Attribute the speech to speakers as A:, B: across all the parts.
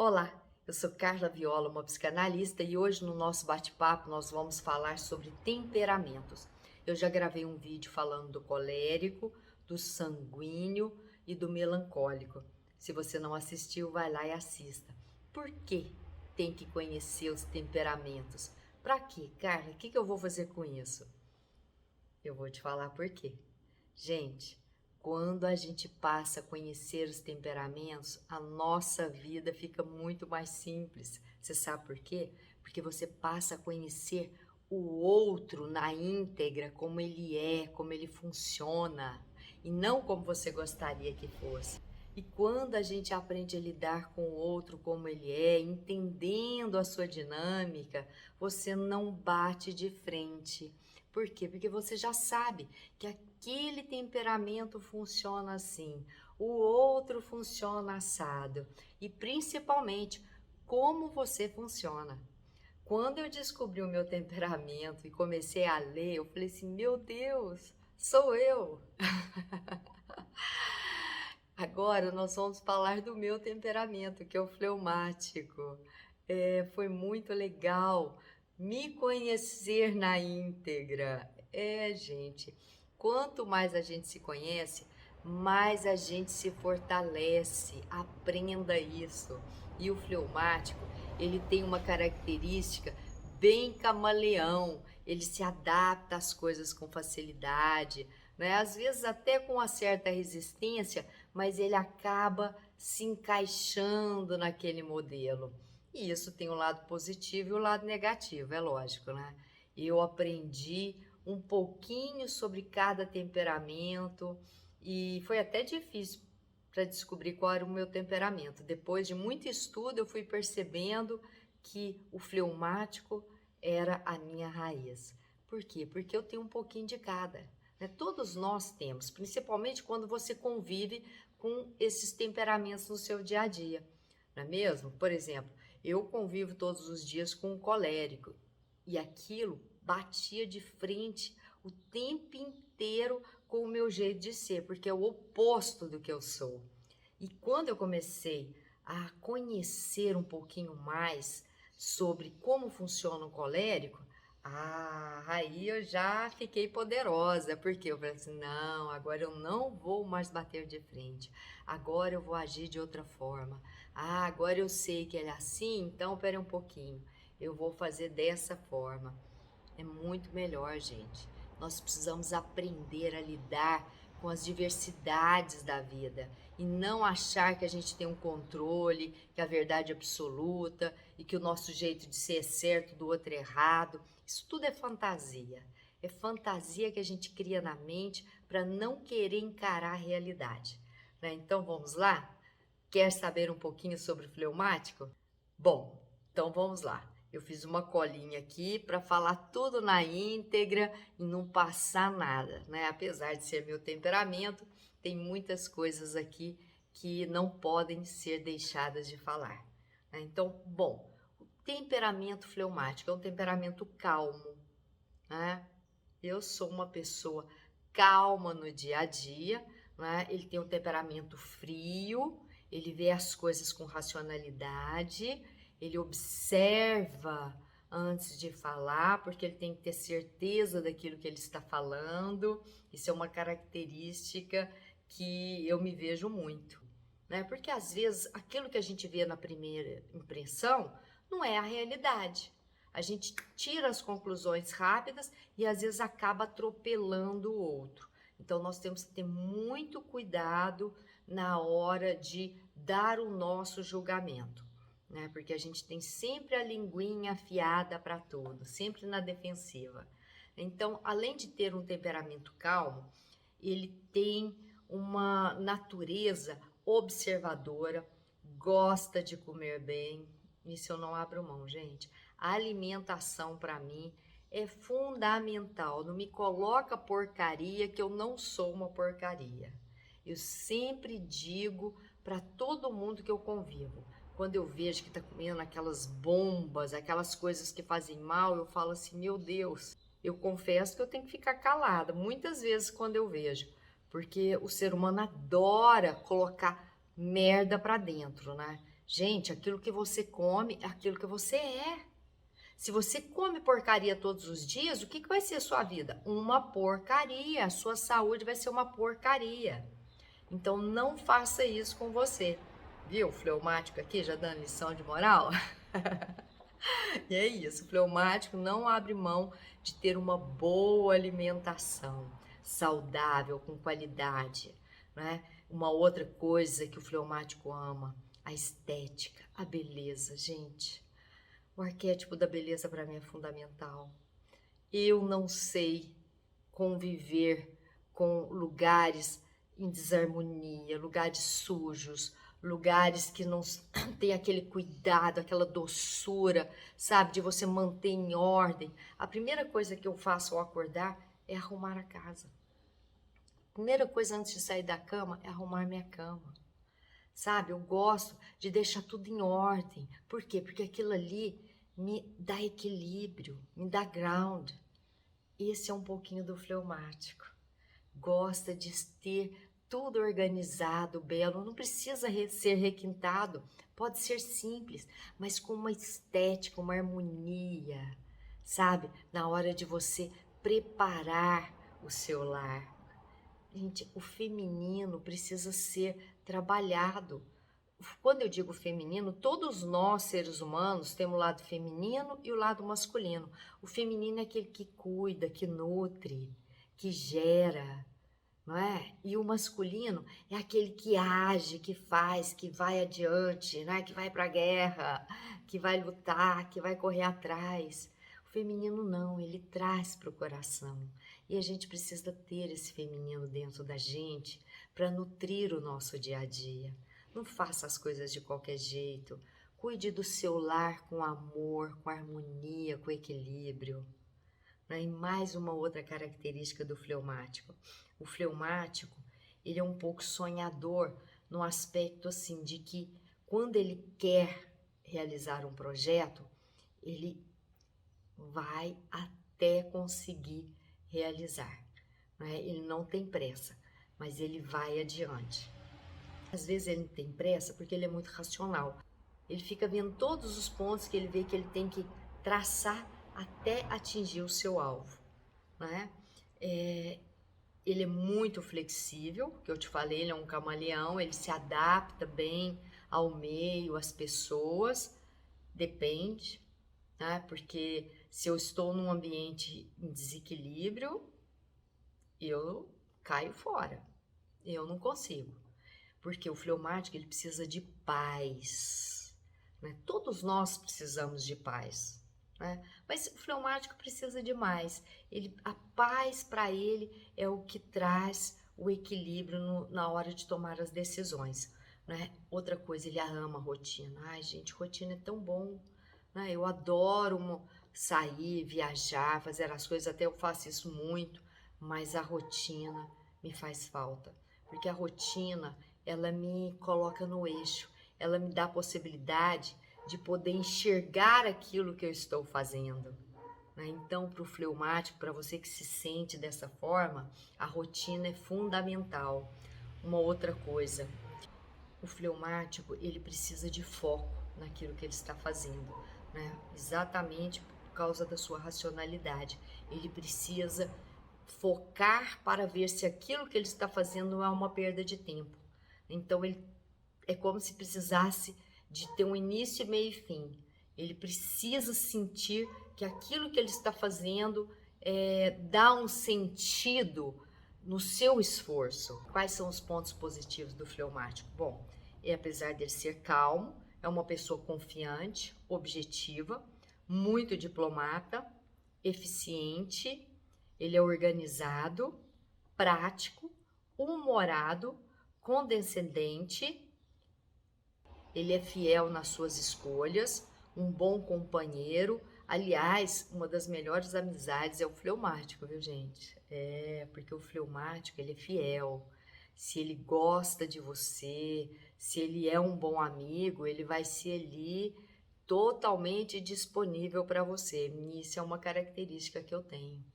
A: Olá, eu sou Carla Viola, uma psicanalista, e hoje no nosso bate-papo nós vamos falar sobre temperamentos. Eu já gravei um vídeo falando do colérico, do sanguíneo e do melancólico. Se você não assistiu, vai lá e assista. Por que tem que conhecer os temperamentos? Para quê, Carla? O que eu vou fazer com isso? Eu vou te falar por quê. Gente, quando a gente passa a conhecer os temperamentos, a nossa vida fica muito mais simples. Você sabe por quê? Porque você passa a conhecer o outro na íntegra, como ele é, como ele funciona, e não como você gostaria que fosse. E quando a gente aprende a lidar com o outro como ele é, entendendo a sua dinâmica, você não bate de frente. Por quê? Porque você já sabe que aquele temperamento funciona assim, o outro funciona assado, e principalmente como você funciona. Quando eu descobri o meu temperamento e comecei a ler, eu falei assim: meu Deus, sou eu! Agora nós vamos falar do meu temperamento, que é o fleumático. Foi muito legal me conhecer na íntegra. Gente, quanto mais a gente se conhece, mais a gente se fortalece. Aprenda isso. E o fleumático, ele tem uma característica bem camaleão. Ele se adapta às coisas com facilidade, né? Às vezes até com uma certa resistência, mas ele acaba se encaixando naquele modelo. E isso tem o lado positivo e o lado negativo, é lógico, né? Eu aprendi um pouquinho sobre cada temperamento e foi até difícil para descobrir qual era o meu temperamento. Depois de muito estudo, eu fui percebendo que o fleumático era a minha raiz. Por quê? Porque eu tenho um pouquinho de cada, né? Todos nós temos, principalmente quando você convive com esses temperamentos no seu dia a dia, não é mesmo? Por exemplo, eu convivo todos os dias com um colérico e aquilo batia de frente o tempo inteiro com o meu jeito de ser, porque é o oposto do que eu sou. E quando eu comecei a conhecer um pouquinho mais sobre como funciona o colérico, aí eu já fiquei poderosa, porque eu falei assim, não, agora eu não vou mais bater de frente, agora eu vou agir de outra forma. Agora eu sei que ele é assim, então espere um pouquinho, eu vou fazer dessa forma. É muito melhor, gente. Nós precisamos aprender a lidar com as diversidades da vida e não achar que a gente tem um controle, que a verdade é absoluta e que o nosso jeito de ser é certo, do outro é errado. Isso tudo é fantasia. É fantasia que a gente cria na mente para não querer encarar a realidade, né? Então vamos lá? Quer saber um pouquinho sobre o fleumático? Bom, então vamos lá. Eu fiz uma colinha aqui para falar tudo na íntegra e não passar nada, né? Apesar de ser meu temperamento, tem muitas coisas aqui que não podem ser deixadas de falar, né? Então, bom, o temperamento fleumático é um temperamento calmo, né? Eu sou uma pessoa calma no dia a dia, né? Ele tem um temperamento frio, ele vê as coisas com racionalidade, ele observa antes de falar, porque ele tem que ter certeza daquilo que ele está falando. Isso é uma característica que eu me vejo muito, né? Porque às vezes aquilo que a gente vê na primeira impressão não é a realidade. A gente tira as conclusões rápidas e às vezes acaba atropelando o outro. Então nós temos que ter muito cuidado na hora de dar o nosso julgamento, né? Porque a gente tem sempre a linguinha afiada para tudo, sempre na defensiva. Então, além de ter um temperamento calmo, ele tem uma natureza observadora, gosta de comer bem. Isso eu não abro mão, gente. A alimentação para mim é fundamental. Não me coloca porcaria que eu não sou uma porcaria. Eu sempre digo para todo mundo que eu convivo, quando eu vejo que está comendo aquelas bombas, aquelas coisas que fazem mal, eu falo assim, meu Deus, eu confesso que eu tenho que ficar calada muitas vezes quando eu vejo, porque o ser humano adora colocar merda para dentro, né? Gente, aquilo que você come é aquilo que você é. Se você come porcaria todos os dias, o que vai ser a sua vida? Uma porcaria. A sua saúde vai ser uma porcaria. Então, não faça isso com você. Viu o fleumático aqui já dando lição de moral? E é isso, o fleumático não abre mão de ter uma boa alimentação, saudável, com qualidade, né? Uma outra coisa que o fleumático ama, a estética, a beleza, gente. O arquétipo da beleza para mim é fundamental. Eu não sei conviver com lugares em desarmonia, lugares sujos, lugares que não tem aquele cuidado, aquela doçura, sabe, de você manter em ordem. A primeira coisa que eu faço ao acordar é arrumar a casa. A primeira coisa antes de sair da cama é arrumar minha cama. Sabe, eu gosto de deixar tudo em ordem. Por quê? Porque aquilo ali me dá equilíbrio, me dá ground. Esse é um pouquinho do fleumático. Gosta de ter tudo organizado, belo. Não precisa ser requintado. Pode ser simples, mas com uma estética, uma harmonia, sabe? Na hora de você preparar o seu lar. Gente, o feminino precisa ser trabalhado. Quando eu digo feminino, todos nós, seres humanos, temos o lado feminino e o lado masculino. O feminino é aquele que cuida, que nutre, que gera, não é? E o masculino é aquele que age, que faz, que vai adiante, né? Que vai para a guerra, que vai lutar, que vai correr atrás. O feminino não, ele traz para o coração. E a gente precisa ter esse feminino dentro da gente para nutrir o nosso dia a dia. Não faça as coisas de qualquer jeito. Cuide do seu lar com amor, com harmonia, com equilíbrio. E mais uma outra característica do fleumático. O fleumático, ele é um pouco sonhador no aspecto assim de que quando ele quer realizar um projeto, ele vai até conseguir realizar. Ele não tem pressa, mas ele vai adiante. Às vezes ele não tem pressa porque ele é muito racional. Ele fica vendo todos os pontos que ele vê que ele tem que traçar até atingir o seu alvo, né? Ele é muito flexível, que eu te falei, ele é um camaleão, ele se adapta bem ao meio, às pessoas, depende, né? Porque se eu estou num ambiente em desequilíbrio, eu caio fora, eu não consigo. Porque o fleumático, ele precisa de paz, né? Todos nós precisamos de paz, né? Mas o fleumático precisa de mais. A paz para ele é o que traz o equilíbrio na hora de tomar as decisões, né? Outra coisa, ele ama a rotina. Ai, gente, rotina é tão bom, né? Eu adoro sair, viajar, fazer as coisas, até eu faço isso muito, mas a rotina me faz falta, porque a rotina ela me coloca no eixo, ela me dá a possibilidade de poder enxergar aquilo que eu estou fazendo, né? Então, para o fleumático, para você que se sente dessa forma, a rotina é fundamental. Uma outra coisa, o fleumático, ele precisa de foco naquilo que ele está fazendo, né? Exatamente por causa da sua racionalidade. Ele precisa focar para ver se aquilo que ele está fazendo não é uma perda de tempo. Então, ele é como se precisasse de ter um início, meio e fim. Ele precisa sentir que aquilo que ele está fazendo dá um sentido no seu esforço. Quais são os pontos positivos do fleumático? Bom, apesar de ele ser calmo, é uma pessoa confiante, objetiva, muito diplomata, eficiente, ele é organizado, prático, humorado, condescendente, ele é fiel nas suas escolhas, um bom companheiro. Aliás, uma das melhores amizades é o fleumático, viu, gente? Porque o fleumático, ele é fiel. Se ele gosta de você, se ele é um bom amigo, ele vai ser ali totalmente disponível para você. Isso é uma característica que eu tenho.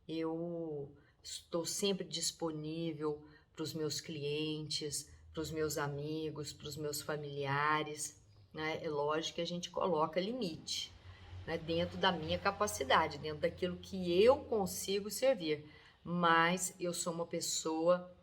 A: Eu estou sempre disponível para os meus clientes, para os meus amigos, para os meus familiares. né? É lógico que a gente coloca limite, né? Dentro da minha capacidade, dentro daquilo que eu consigo servir. Mas eu sou uma pessoa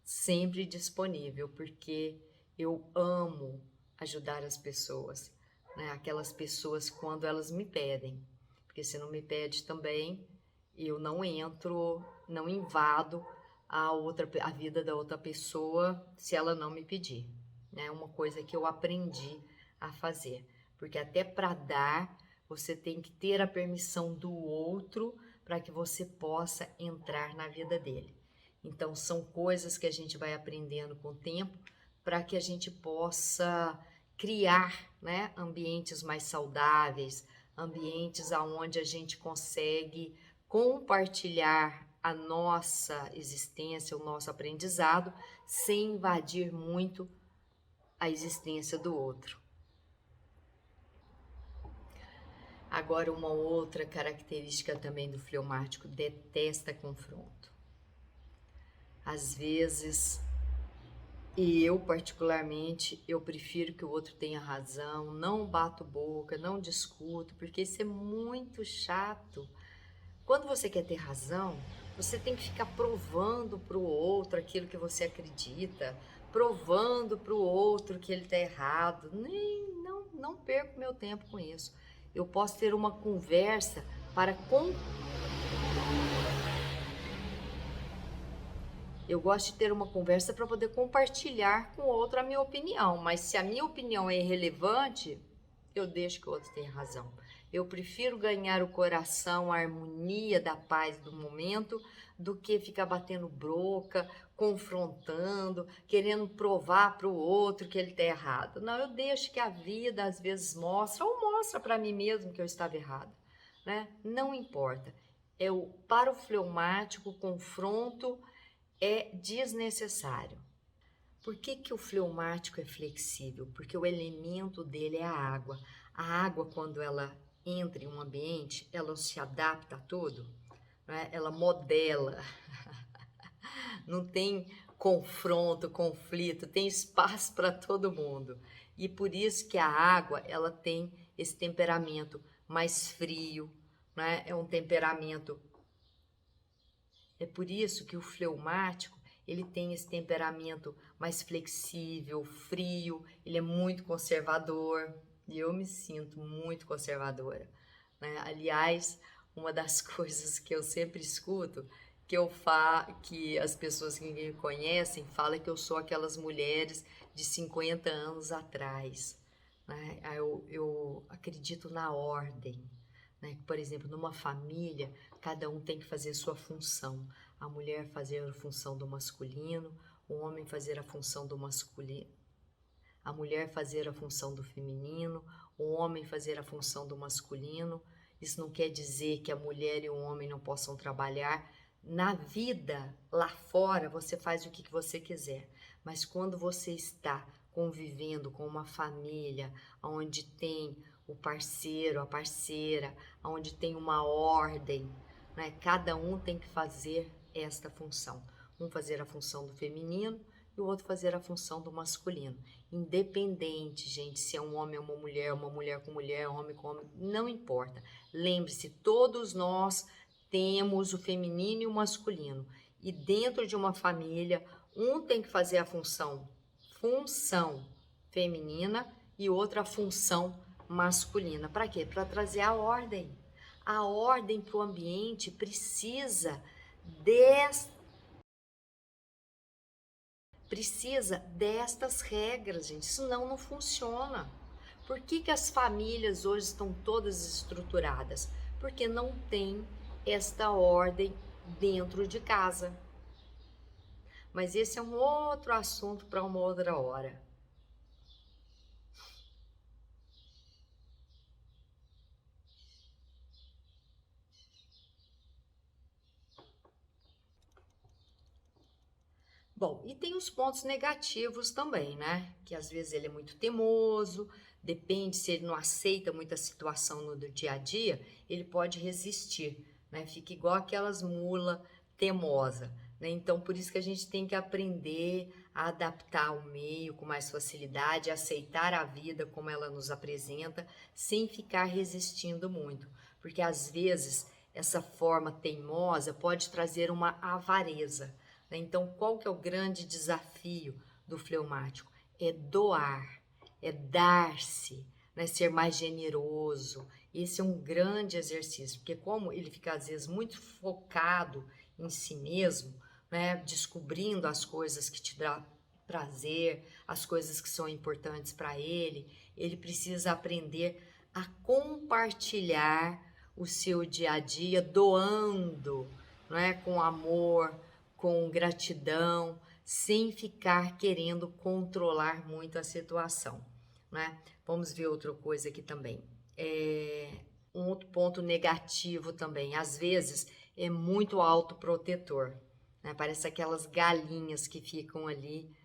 A: sempre disponível, porque eu amo ajudar as pessoas, né? Aquelas pessoas quando elas me pedem, porque se não me pede também, eu não entro, não invado a vida da outra pessoa se ela não me pedir, né? É uma coisa que eu aprendi a fazer, porque até para dar, você tem que ter a permissão do outro para que você possa entrar na vida dele. Então, são coisas que a gente vai aprendendo com o tempo para que a gente possa criar, né, ambientes mais saudáveis, ambientes onde a gente consegue compartilhar a nossa existência, o nosso aprendizado, sem invadir muito a existência do outro. Agora, uma outra característica também do fleumático: detesta confronto. Às vezes, e eu particularmente, eu prefiro que o outro tenha razão, não bato boca, não discuto, porque isso é muito chato. Quando você quer ter razão, você tem que ficar provando para o outro aquilo que você acredita, provando para o outro que ele está errado. Não perco meu tempo com isso. Eu posso ter uma conversa para Eu gosto de ter uma conversa para poder compartilhar com o outro a minha opinião, mas se a minha opinião é irrelevante, eu deixo que o outro tenha razão. Eu prefiro ganhar o coração, a harmonia da paz do momento, do que ficar batendo broca, confrontando, querendo provar para o outro que ele está errado. Não, eu deixo que a vida às vezes mostra, ou mostra para mim mesmo que eu estava errado, né? Não importa. Para o fleumático, o confronto é desnecessário. Por que o fleumático é flexível? Porque o elemento dele é a água. A água, quando ela entra em um ambiente, ela se adapta a tudo, né? Ela modela. Não tem confronto, conflito, tem espaço para todo mundo. E por isso que a água, ela tem esse temperamento mais frio, né? É um temperamento. É por isso que o fleumático, ele tem esse temperamento mais flexível, frio, ele é muito conservador, e eu me sinto muito conservadora, né? Aliás, uma das coisas que eu sempre escuto, que as pessoas que me conhecem falam que eu sou aquelas mulheres de 50 anos atrás, né? Eu acredito na ordem, né? Por exemplo, numa família, cada um tem que fazer sua função. A mulher fazer a função do masculino, o homem fazer a função do masculino, a mulher fazer a função do feminino, o homem fazer a função do masculino. Isso não quer dizer que a mulher e o homem não possam trabalhar. Na vida, lá fora, você faz o que você quiser, mas quando você está convivendo com uma família onde tem o parceiro, a parceira, onde tem uma ordem, né? Cada um tem que fazer esta função. Um fazer a função do feminino e o outro fazer a função do masculino. Independente, gente, se é um homem ou uma mulher com mulher, homem com homem, não importa. Lembre-se, todos nós temos o feminino e o masculino. E dentro de uma família, um tem que fazer a função feminina e outra a função masculina. Para quê? Para trazer a ordem. A ordem para o ambiente precisa destas regras, gente. Senão não funciona. Por que as famílias hoje estão todas estruturadas? Porque não tem esta ordem dentro de casa. Mas esse é um outro assunto para uma outra hora. Bom, e tem os pontos negativos também, né? Que às vezes ele é muito teimoso, depende se ele não aceita muita situação no do dia a dia, ele pode resistir, né? Fica igual aquelas mula teimosa, né? Então, por isso que a gente tem que aprender a adaptar ao meio com mais facilidade, a aceitar a vida como ela nos apresenta, sem ficar resistindo muito, porque às vezes essa forma teimosa pode trazer uma avareza, né? Então, qual que é o grande desafio do fleumático? É doar, é dar-se, né? Ser mais generoso. Esse é um grande exercício, porque como ele fica às vezes muito focado em si mesmo, né? Descobrindo as coisas que te dá prazer, as coisas que são importantes para ele, ele precisa aprender a compartilhar o seu dia a dia, doando, não é? Com amor, com gratidão, sem ficar querendo controlar muito a situação, né? Vamos ver outra coisa aqui também. Um outro ponto negativo também, às vezes é muito autoprotetor, né? Parece aquelas galinhas que ficam ali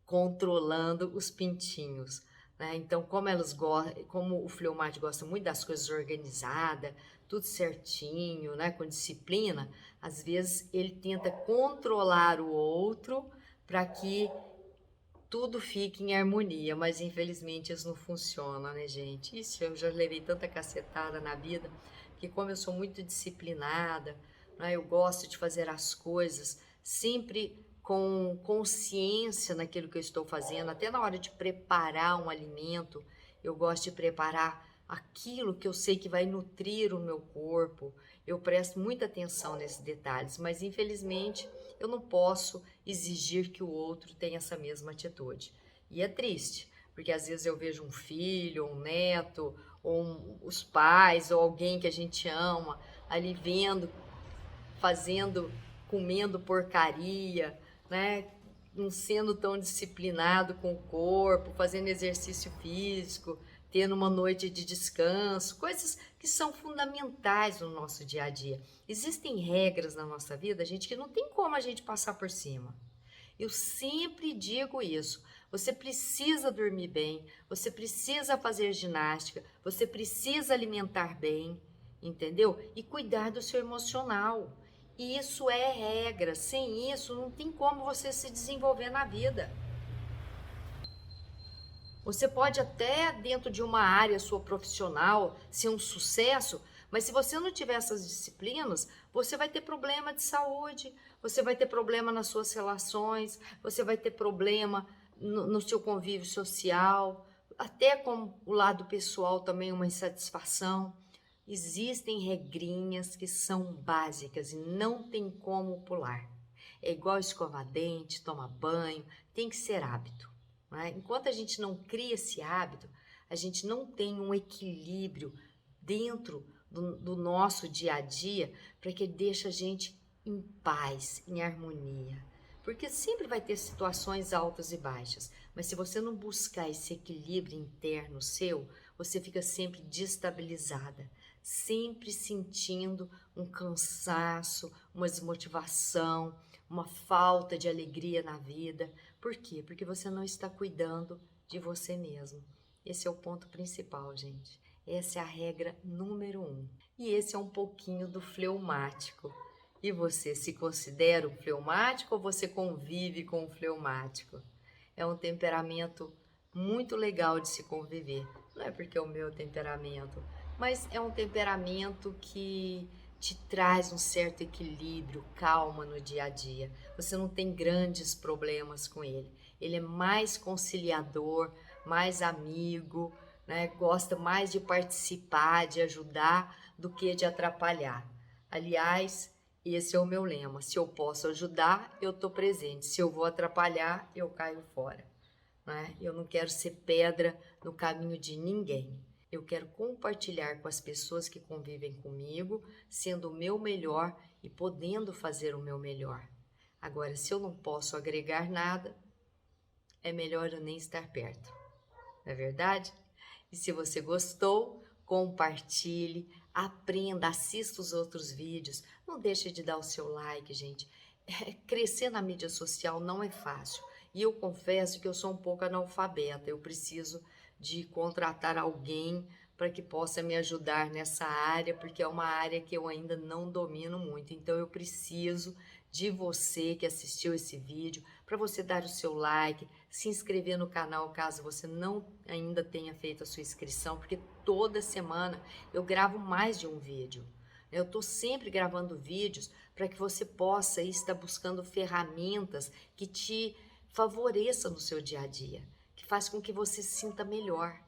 A: controlando os pintinhos, né? Então, como o fleumático gosta muito das coisas organizadas, tudo certinho, né? Com disciplina, às vezes ele tenta controlar o outro para que tudo fique em harmonia, mas infelizmente isso não funciona, né, gente? Isso eu já levei tanta cacetada na vida, que como eu sou muito disciplinada, né, eu gosto de fazer as coisas sempre com consciência naquilo que eu estou fazendo, até na hora de preparar um alimento, eu gosto de preparar aquilo que eu sei que vai nutrir o meu corpo. Eu presto muita atenção nesses detalhes, mas infelizmente eu não posso exigir que o outro tenha essa mesma atitude. E é triste, porque às vezes eu vejo um filho, um neto, os pais, ou alguém que a gente ama, ali vendo, fazendo, comendo porcaria, né? Não sendo tão disciplinado com o corpo, fazendo exercício físico, tendo uma noite de descanso, coisas que são fundamentais no nosso dia a dia. Existem regras na nossa vida, gente, que não tem como a gente passar por cima. Eu sempre digo isso. Você precisa dormir bem, você precisa fazer ginástica, você precisa alimentar bem, entendeu? E cuidar do seu emocional. E isso é regra. Sem isso, não tem como você se desenvolver na vida. Você pode até, dentro de uma área sua profissional, ser um sucesso, mas se você não tiver essas disciplinas, você vai ter problema de saúde, você vai ter problema nas suas relações, você vai ter problema no seu convívio social, até com o lado pessoal também uma insatisfação. Existem regrinhas que são básicas e não tem como pular. É igual escovar dente, tomar banho, tem que ser hábito. Né? Enquanto a gente não cria esse hábito, a gente não tem um equilíbrio dentro do nosso dia a dia para que deixe a gente em paz, em harmonia. Porque sempre vai ter situações altas e baixas, mas se você não buscar esse equilíbrio interno seu, você fica sempre destabilizada, sempre sentindo um cansaço, uma desmotivação, uma falta de alegria na vida. Por quê? Porque você não está cuidando de você mesmo. Esse é o ponto principal, gente. Essa é a regra número 1. E esse é um pouquinho do fleumático. E você se considera um fleumático ou você convive com um fleumático? É um temperamento muito legal de se conviver. Não é porque é o meu temperamento, mas é um temperamento que te traz um certo equilíbrio, calma no dia a dia. Você não tem grandes problemas com ele. Ele é mais conciliador, mais amigo, né? Gosta mais de participar, de ajudar do que de atrapalhar. Aliás, esse é o meu lema. Se eu posso ajudar, eu estou presente. Se eu vou atrapalhar, eu caio fora. Né? Eu não quero ser pedra no caminho de ninguém. Eu quero compartilhar com as pessoas que convivem comigo, sendo o meu melhor e podendo fazer o meu melhor. Agora, se eu não posso agregar nada, é melhor eu nem estar perto. Não é verdade? E se você gostou, compartilhe, aprenda, assista os outros vídeos. Não deixe de dar o seu like, gente. Crescer na mídia social não é fácil. E eu confesso que eu sou um pouco analfabeta. Eu preciso de contratar alguém para que possa me ajudar nessa área, porque é uma área que eu ainda não domino muito. Então eu preciso de você que assistiu esse vídeo para você dar o seu like, se inscrever no canal caso você não ainda tenha feito a sua inscrição, porque toda semana eu gravo mais de um vídeo. Eu estou sempre gravando vídeos para que você possa estar buscando ferramentas que te favoreçam no seu dia a dia, que faz com que você se sinta melhor,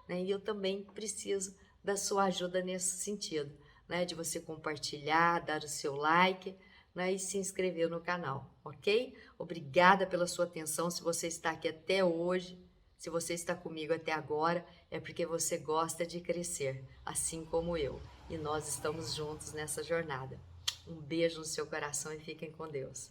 A: né? E eu também preciso da sua ajuda nesse sentido, né? De você compartilhar, dar o seu like, né? E se inscrever no canal, ok? Obrigada pela sua atenção. Se você está aqui até hoje, se você está comigo até agora, é porque você gosta de crescer, assim como eu. E nós estamos juntos nessa jornada. Um beijo no seu coração e fiquem com Deus.